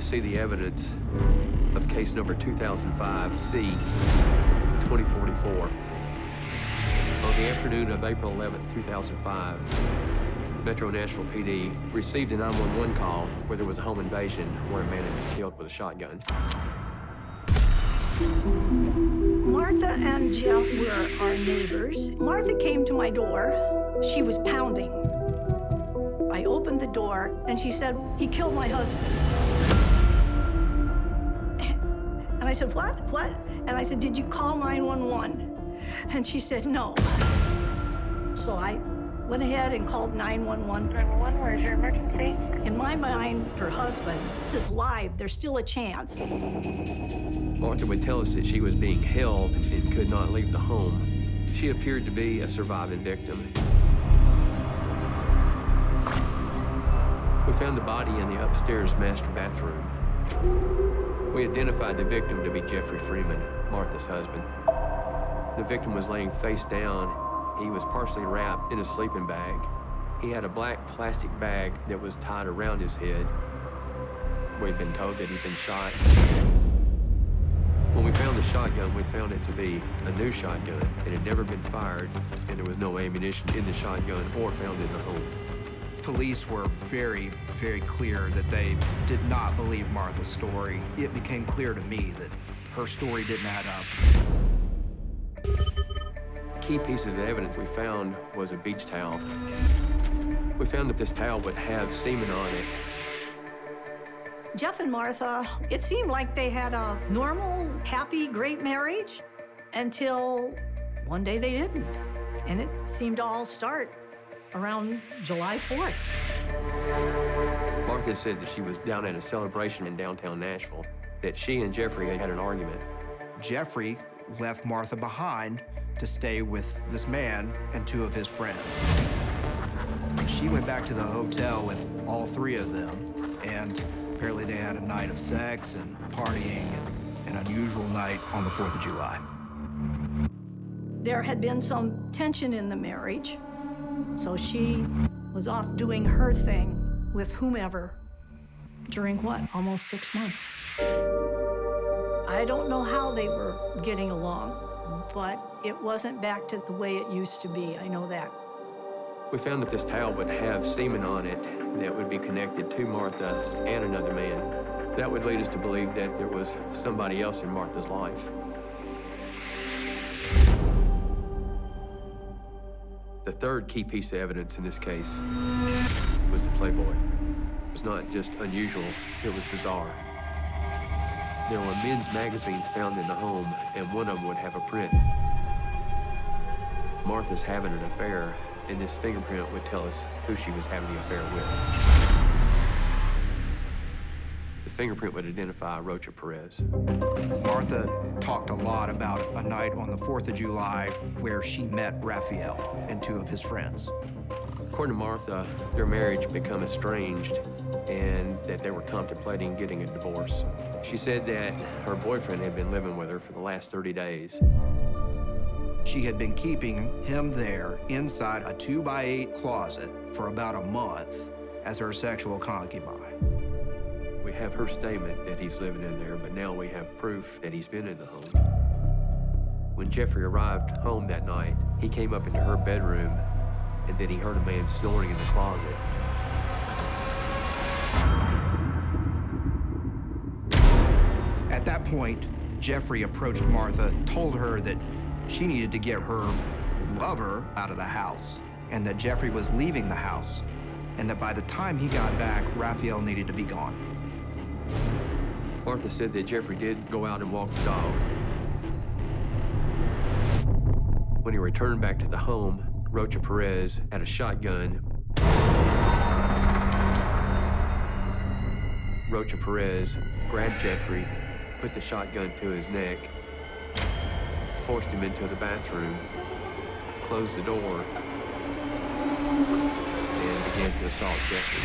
see the evidence of case number 2005 C-2044. On the afternoon of April 11, 2005, Metro Nashville PD received a 911 call where there was a home invasion where a man had been killed with a shotgun. Martha and Jeff were our neighbors. Martha came to my door. She was pounding. I opened the door, and she said, "He killed my husband." And I said, "What? What?" And I said, "Did you call 911? And she said, "No." So I went ahead and called 911. 911, where's your emergency? In my mind, her husband is alive. There's still a chance. Martha would tell us that she was being held and could not leave the home. She appeared to be a surviving victim. We found the body in the upstairs master bathroom. We identified the victim to be Jeffrey Freeman, Martha's husband. The victim was laying face down. He was partially wrapped in a sleeping bag. He had a black plastic bag that was tied around his head. We'd been told that he'd been shot. When we found the shotgun, we found it to be a new shotgun. It had never been fired, and there was no ammunition in the shotgun or found in the home. Police were very, very clear that they did not believe Martha's story. It became clear to me that her story didn't add up. Key piece of evidence we found was a beach towel. We found that this towel would have semen on it. Jeff and Martha, it seemed like they had a normal, happy, great marriage until one day they didn't. And it seemed to all start around July 4th. Martha said that she was down at a celebration in downtown Nashville, that she and Jeffrey had an argument. Jeffrey left Martha behind to stay with this man and two of his friends. She went back to the hotel with all three of them, and apparently they had a night of sex and partying and an unusual night on the 4th of July. There had been some tension in the marriage, so she was off doing her thing with whomever during what, almost 6 months. I don't know how they were getting along, but it wasn't back to the way it used to be, I know that. We found that this towel would have semen on it that would be connected to Martha and another man. That would lead us to believe that there was somebody else in Martha's life. The third key piece of evidence in this case was the Playboy. It was not just unusual, it was bizarre. There were men's magazines found in the home, and one of them would have a print. Martha's having an affair, and this fingerprint would tell us who she was having the affair with. The fingerprint would identify Rocha Perez. Martha talked a lot about a night on the 4th of July where she met Raphael and two of his friends. According to Martha, their marriage became estranged and that they were contemplating getting a divorce. She said that her boyfriend had been living with her for the last 30 days. She had been keeping him there inside a 2x8 closet for about a month as her sexual concubine. We have her statement that he's living in there, but now we have proof that he's been in the home. When Jeffrey arrived home that night, he came up into her bedroom and then he heard a man snoring in the closet. At that point, Jeffrey approached Martha, told her that she needed to get her lover out of the house, and that Jeffrey was leaving the house, and that by the time he got back, Raphael needed to be gone. Martha said that Jeffrey did go out and walk the dog. When he returned back to the home, Rocha Perez had a shotgun. Rocha Perez grabbed Jeffrey, put the shotgun to his neck, forced him into the bathroom, closed the door, and began to assault Jeffrey.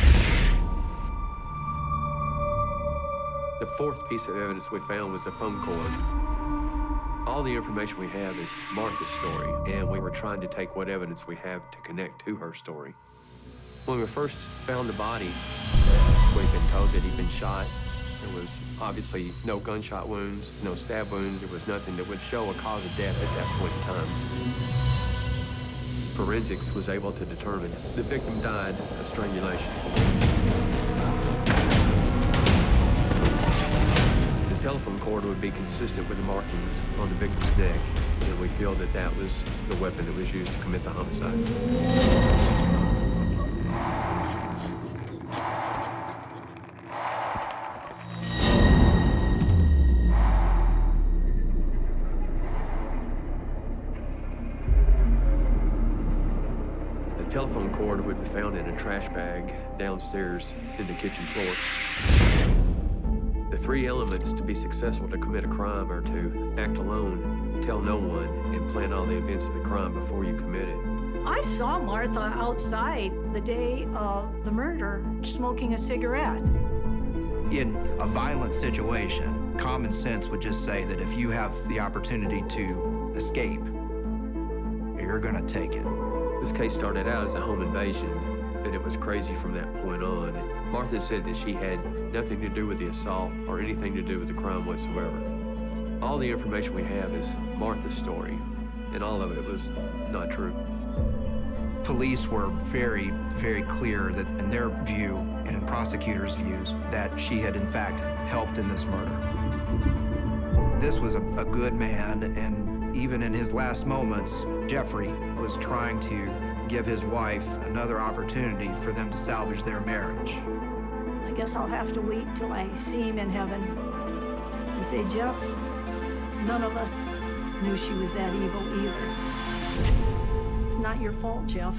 The fourth piece of evidence we found was a phone cord. All the information we have is Martha's story, and we were trying to take what evidence we have to connect to her story. When we first found the body, we'd been told that he'd been shot There was obviously no gunshot wounds, no stab wounds. There was nothing that would show a cause of death at that point in time. Forensics was able to determine the victim died of strangulation. The telephone cord would be consistent with the markings on the victim's neck, and we feel that that was the weapon that was used to commit the homicide. The telephone cord would be found in a trash bag downstairs in the kitchen floor. The three elements to be successful to commit a crime are to act alone, tell no one, and plan all the events of the crime before you commit it. I saw Martha outside the day of the murder smoking a cigarette. In a violent situation, common sense would just say that if you have the opportunity to escape, you're gonna take it. This case started out as a home invasion, and it was crazy from that point on. Martha said that she had nothing to do with the assault or anything to do with the crime whatsoever. All the information we have is Martha's story, and all of it was not true. Police were very, very clear that in their view, and in prosecutors' views, that she had in fact helped in this murder. This was a good man, and even in his last moments, Jeffrey was trying to give his wife another opportunity for them to salvage their marriage. I guess I'll have to wait till I see him in heaven and say, Jeff, none of us knew she was that evil either. It's not your fault, Jeff.